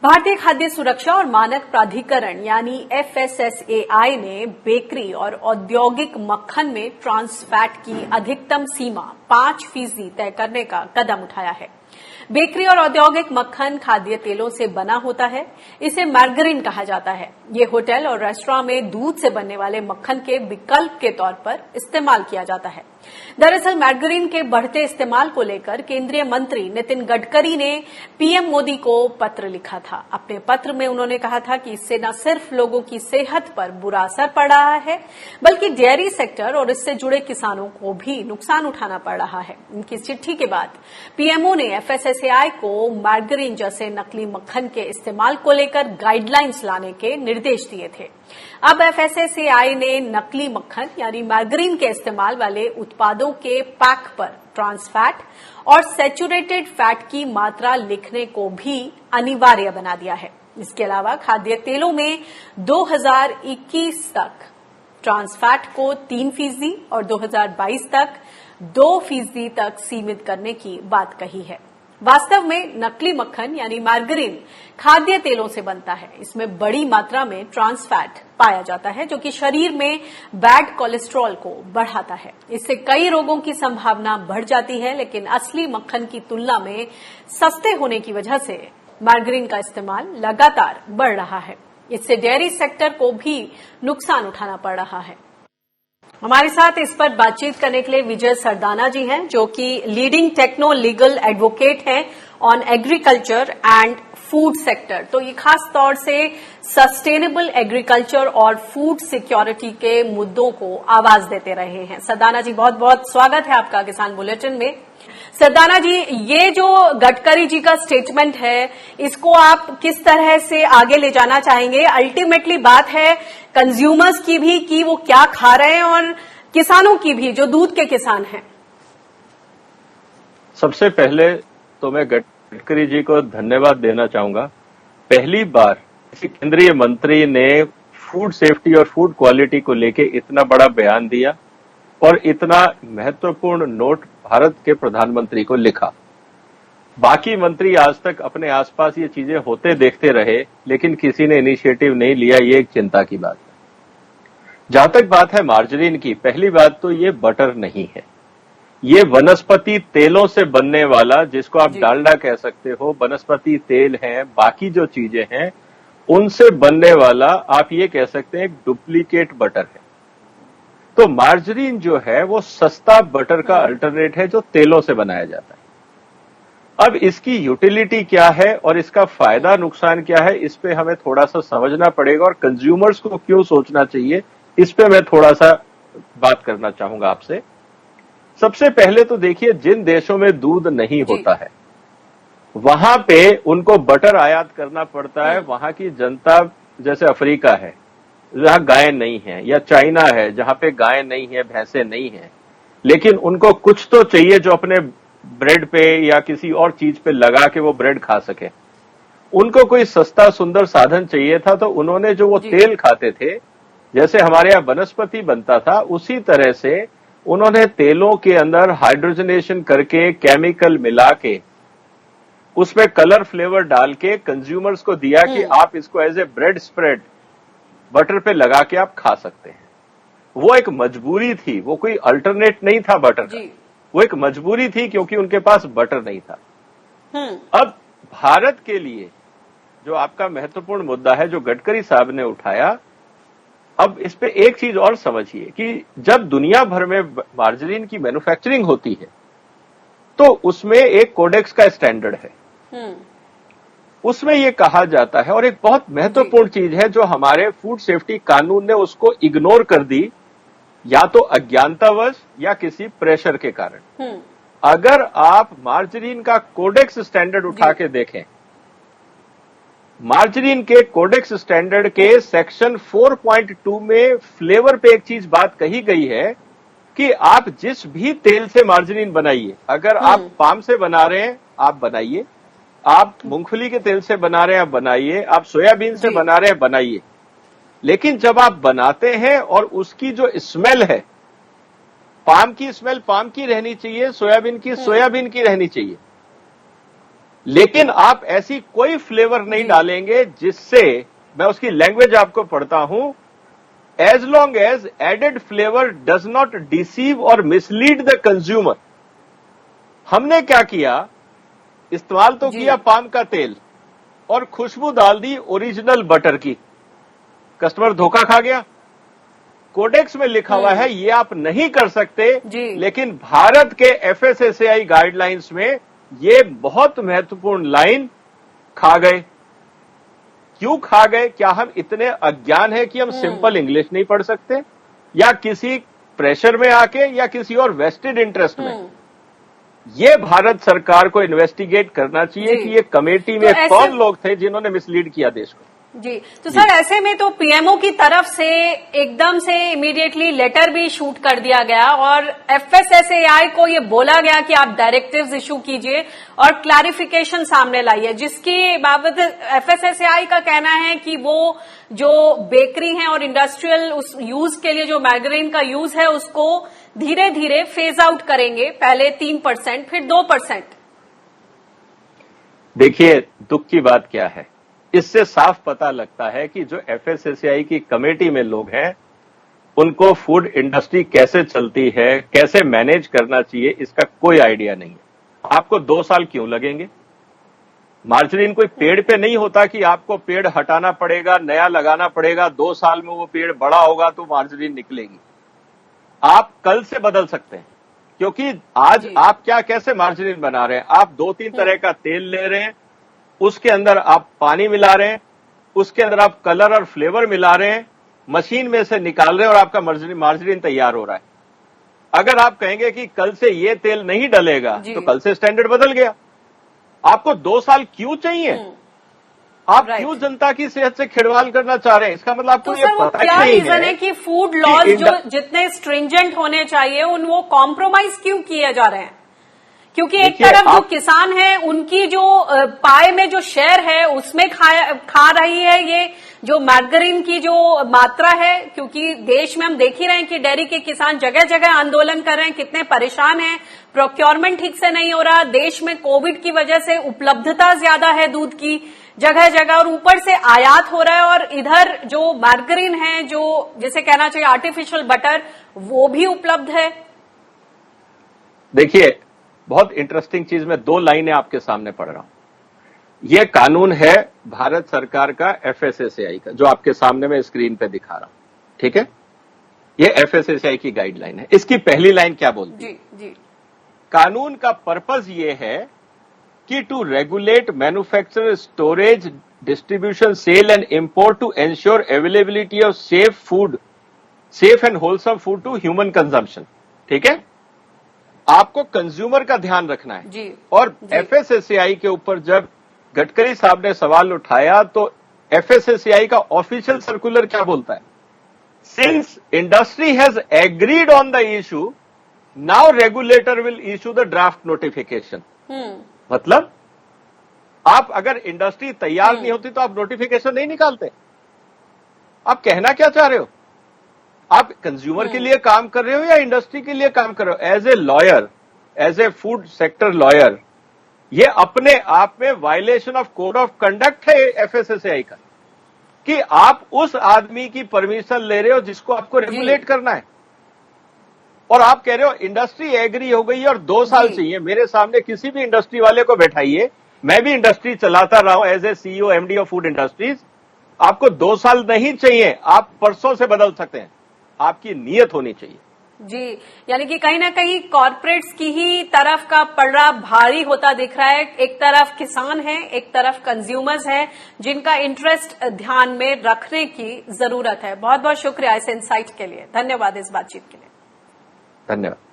भारतीय खाद्य सुरक्षा और मानक प्राधिकरण यानी FSSAI ने बेकरी और औद्योगिक मक्खन में ट्रांस फैट की अधिकतम सीमा 5% तय करने का कदम उठाया है। बेकरी और औद्योगिक मक्खन खाद्य तेलों से बना होता है। इसे मार्गरीन कहा जाता है। ये होटल और रेस्टोरेंट में दूध से बनने वाले मक्खन के विकल्प के तौर पर इस्तेमाल किया जाता है। दरअसल मार्गरीन के बढ़ते इस्तेमाल को लेकर केंद्रीय मंत्री नितिन गडकरी ने पीएम मोदी को पत्र लिखा था। अपने पत्र में उन्होंने कहा था कि इससे न सिर्फ लोगों की सेहत पर बुरा असर पड़ रहा है, बल्कि डेयरी सेक्टर और इससे जुड़े किसानों को भी नुकसान उठाना पड़ रहा है। उनकी चिट्ठी के बाद पीएमओ ने FSSAI को मार्गरीन जैसे नकली मक्खन के इस्तेमाल को लेकर गाइडलाइंस लाने के निर्देश दिए थे। अब FSSAI ने नकली मक्खन यानी मार्गरीन के इस्तेमाल वाले उत्पादों के पैक पर ट्रांस फैट और सैचुरेटेड फैट की मात्रा लिखने को भी अनिवार्य बना दिया है। इसके अलावा खाद्य तेलों में 2021 तक ट्रांस फैट को 3% और 2022 तक 2% तक सीमित करने की बात कही है। वास्तव में नकली मक्खन यानी मार्गरीन खाद्य तेलों से बनता है। इसमें बड़ी मात्रा में ट्रांस फैट पाया जाता है जो कि शरीर में बैड कोलेस्ट्रॉल को बढ़ाता है। इससे कई रोगों की संभावना बढ़ जाती है, लेकिन असली मक्खन की तुलना में सस्ते होने की वजह से मार्गरीन का इस्तेमाल लगातार बढ़ रहा है। इससे डेयरी सेक्टर को भी नुकसान उठाना पड़ रहा है। हमारे साथ इस पर बातचीत करने के लिए विजय सरदाना जी हैं, जो कि लीडिंग टेक्नो लीगल एडवोकेट हैं on agriculture and food sector. तो ये खास तौर से सस्टेनेबल एग्रीकल्चर और फूड सिक्योरिटी के मुद्दों को आवाज देते रहे हैं। सरदाना जी, बहुत बहुत स्वागत है आपका किसान बुलेटिन में। सरदाना जी, ये जो गडकरी जी का स्टेटमेंट है, इसको आप किस तरह से आगे ले जाना चाहेंगे? अल्टीमेटली बात है कंज्यूमर्स की भी कि वो क्या खा रहे हैं और किसानों की भी, जो दूध के किसान हैं। सबसे पहले तो मैं गडकरी जी को धन्यवाद देना चाहूंगा। पहली बार किसी केंद्रीय मंत्री ने फूड सेफ्टी और फूड क्वालिटी को लेके इतना बड़ा बयान दिया और इतना महत्वपूर्ण नोट भारत के प्रधानमंत्री को लिखा। बाकी मंत्री आज तक अपने आसपास ये चीजें होते देखते रहे, लेकिन किसी ने इनिशिएटिव नहीं लिया। ये एक चिंता की बात है। जहां तक बात है मार्जरीन की, पहली बात तो ये बटर नहीं है, ये वनस्पति तेलों से बनने वाला, जिसको आप डालडा कह सकते हो, वनस्पति तेल है, बाकी जो चीजें हैं उनसे बनने वाला आप ये कह सकते हैं एक डुप्लीकेट बटर है। तो मार्जरीन जो है वो सस्ता बटर का अल्टरनेट है जो तेलों से बनाया जाता है। अब इसकी यूटिलिटी क्या है और इसका फायदा नुकसान क्या है, इस पे हमें थोड़ा सा समझना पड़ेगा और कंज्यूमर्स को क्यों सोचना चाहिए, इस पे मैं थोड़ा सा बात करना चाहूंगा आपसे। सबसे पहले तो देखिए, जिन देशों में दूध नहीं होता है वहां पे उनको बटर आयात करना पड़ता है। वहां की जनता, जैसे अफ्रीका है जहां गाय नहीं है, या चाइना है जहां पे गाय नहीं है, भैंसे नहीं है, लेकिन उनको कुछ तो चाहिए जो अपने ब्रेड पे या किसी और चीज पे लगा के वो ब्रेड खा सके। उनको कोई सस्ता सुंदर साधन चाहिए था, तो उन्होंने जो वो तेल खाते थे, जैसे हमारे यहाँ वनस्पति बनता था, उसी तरह से उन्होंने तेलों के अंदर हाइड्रोजनेशन करके, केमिकल मिला के, उसमें कलर फ्लेवर डाल के कंज्यूमर्स को दिया कि आप इसको as a bread spread butter पे लगा के आप खा सकते हैं। वो एक मजबूरी थी, वो कोई अल्टरनेट नहीं था बटर का, वो एक मजबूरी थी क्योंकि उनके पास बटर नहीं था। अब भारत के लिए जो आपका महत्वपूर्ण मुद्दा है जो गडकरी साहब ने उठाया, अब इस पे एक चीज और समझिए कि जब दुनिया भर में मार्जरीन की मैन्युफैक्चरिंग होती है तो उसमें एक कोडेक्स का स्टैंडर्ड है। उसमें यह कहा जाता है, और एक बहुत महत्वपूर्ण चीज है जो हमारे फूड सेफ्टी कानून ने उसको इग्नोर कर दी, या तो अज्ञानतावश या किसी प्रेशर के कारण। अगर आप मार्जरीन का कोडेक्स स्टैंडर्ड उठा के देखें, मार्जरीन के कोडेक्स स्टैंडर्ड के सेक्शन 4.2 में फ्लेवर पे एक चीज बात कही गई है कि आप जिस भी तेल से मार्जरीन बनाइए, अगर आप पाम से बना रहे हैं आप बनाइए, आप मूंगफली के तेल से बना रहे हैं आप बनाइए, आप सोयाबीन से बना रहे हैं बनाइए, लेकिन जब आप बनाते हैं और उसकी जो स्मेल है, पाम की स्मेल पाम की रहनी चाहिए, सोयाबीन की सोयाबीन की रहनी चाहिए। लेकिन आप ऐसी कोई फ्लेवर नहीं डालेंगे जिससे, मैं उसकी लैंग्वेज आपको पढ़ता हूं, as long as added flavour does not deceive or mislead the consumer. हमने क्या किया, इस्तेमाल तो किया पाम का तेल और खुशबू डाल दी ओरिजिनल बटर की, कस्टमर धोखा खा गया। कोडेक्स में लिखा हुआ है ये आप नहीं कर सकते, लेकिन भारत के एफएसएसएआई गाइडलाइंस में ये बहुत महत्वपूर्ण लाइन खा गए। क्यों खा गए? क्या हम इतने अज्ञान हैं कि हम सिंपल इंग्लिश नहीं पढ़ सकते, या किसी प्रेशर में आके, या किसी और वेस्टेड इंटरेस्ट में? ये भारत सरकार को इन्वेस्टिगेट करना चाहिए कि ये कमेटी में तो कौन लोग थे जिन्होंने मिसलीड किया देश को। जी, तो सर ऐसे में तो पीएमओ की तरफ से एकदम से इमीडिएटली लेटर भी शूट कर दिया गया और एफएसएसएआई को ये बोला गया कि आप डायरेक्टिव्स इशू कीजिए और क्लैरिफिकेशन सामने लाइए, जिसकी बाबत एफएसएसएआई का कहना है कि वो जो बेकरी हैं और इंडस्ट्रियल उस यूज के लिए जो मार्गरीन का यूज है उसको धीरे धीरे फेज आउट करेंगे, पहले 3% फिर 2%। देखिए दुख की बात क्या है, इससे साफ पता लगता है कि जो एफएसएसएआई की कमेटी में लोग हैं उनको फूड इंडस्ट्री कैसे चलती है, कैसे मैनेज करना चाहिए, इसका कोई आइडिया नहीं है। आपको 2 साल क्यों लगेंगे? मार्जरीन कोई पेड़ पे नहीं होता कि आपको पेड़ हटाना पड़ेगा, नया लगाना पड़ेगा, 2 साल में वो पेड़ बड़ा होगा तो मार्जरीन निकलेगी। आप कल से बदल सकते हैं, क्योंकि आज आप क्या कैसे मार्जरीन बना रहे हैं, आप 2-3 तरह का तेल ले रहे हैं, उसके अंदर आप पानी मिला रहे हैं, उसके अंदर आप कलर और फ्लेवर मिला रहे हैं, मशीन में से निकाल रहे हैं और आपका मार्जरीन तैयार हो रहा है। अगर आप कहेंगे कि कल से ये तेल नहीं डलेगा तो कल से स्टैंडर्ड बदल गया। आपको 2 साल क्यों चाहिए? आप क्यों जनता की सेहत से खिलवाड़ करना चाह रहे हैं? इसका मतलब आपको ये पता क्या रीजन है कि फूड लॉज जो जितने स्ट्रिंजेंट होने चाहिए उन वो कॉम्प्रोमाइज क्यों किए जा रहे हैं? क्योंकि एक तरफ जो किसान है उनकी जो पाए में जो शेयर है उसमें खा रही है ये जो मार्गरीन की जो मात्रा है, क्योंकि देश में हम देख ही रहे हैं कि डेयरी के किसान जगह जगह आंदोलन कर रहे हैं, कितने परेशान हैं, प्रोक्योरमेंट ठीक से नहीं हो रहा, देश में कोविड की वजह से उपलब्धता ज्यादा है दूध की जगह जगह, और ऊपर से आयात हो रहा है, और इधर जो मार्गरीन है जो जिसे कहना चाहिए आर्टिफिशियल बटर वो भी उपलब्ध है। देखिए बहुत इंटरेस्टिंग चीज, मैं 2 लाइनें आपके सामने पढ़ रहा हूं। यह कानून है भारत सरकार का एफएसएसएआई का, जो आपके सामने मैं स्क्रीन पे दिखा रहा हूं, ठीक है? यह एफएसएसएआई की गाइडलाइन है। इसकी पहली लाइन क्या बोलती है? जी। कानून का पर्पस यह है कि to regulate manufacture, storage, distribution, sale and import to ensure availability of safe and wholesome food to human consumption. ठीक है? आपको कंज्यूमर का ध्यान रखना है जी, और एफएसएसएआई के ऊपर जब गडकरी साहब ने सवाल उठाया तो एफएसएसएआई का ऑफिशियल सर्कुलर क्या बोलता है? Since industry has agreed on the issue, now regulator will issue the draft notification. मतलब आप अगर इंडस्ट्री तैयार नहीं होती तो आप नोटिफिकेशन नहीं निकालते। आप कहना क्या चाह रहे हो? आप कंज्यूमर के लिए काम कर रहे हो या इंडस्ट्री के लिए काम कर रहे हो? As a lawyer, as a food sector lawyer, ये अपने आप में violation of code of conduct है एफएसएसएआई का, कि आप उस आदमी की परमिशन ले रहे हो जिसको आपको रेगुलेट करना है, और आप कह रहे हो इंडस्ट्री एग्री हो गई और 2 साल चाहिए। मेरे सामने किसी भी इंडस्ट्री वाले को बैठाइए, मैं भी इंडस्ट्री चलाता रहा हूं as a CEO MD of food industries. आपको 2 साल नहीं चाहिए, आप परसों से बदल सकते हैं। आपकी नीयत होनी चाहिए। जी, यानी कि कहीं ना कहीं कॉर्पोरेट्स की ही तरफ का पलड़ा भारी होता दिख रहा है। एक तरफ किसान है, एक तरफ कंज्यूमर्स है, जिनका इंटरेस्ट ध्यान में रखने की जरूरत है। बहुत बहुत शुक्रिया इस इनसाइट के लिए, धन्यवाद इस बातचीत के लिए। धन्यवाद।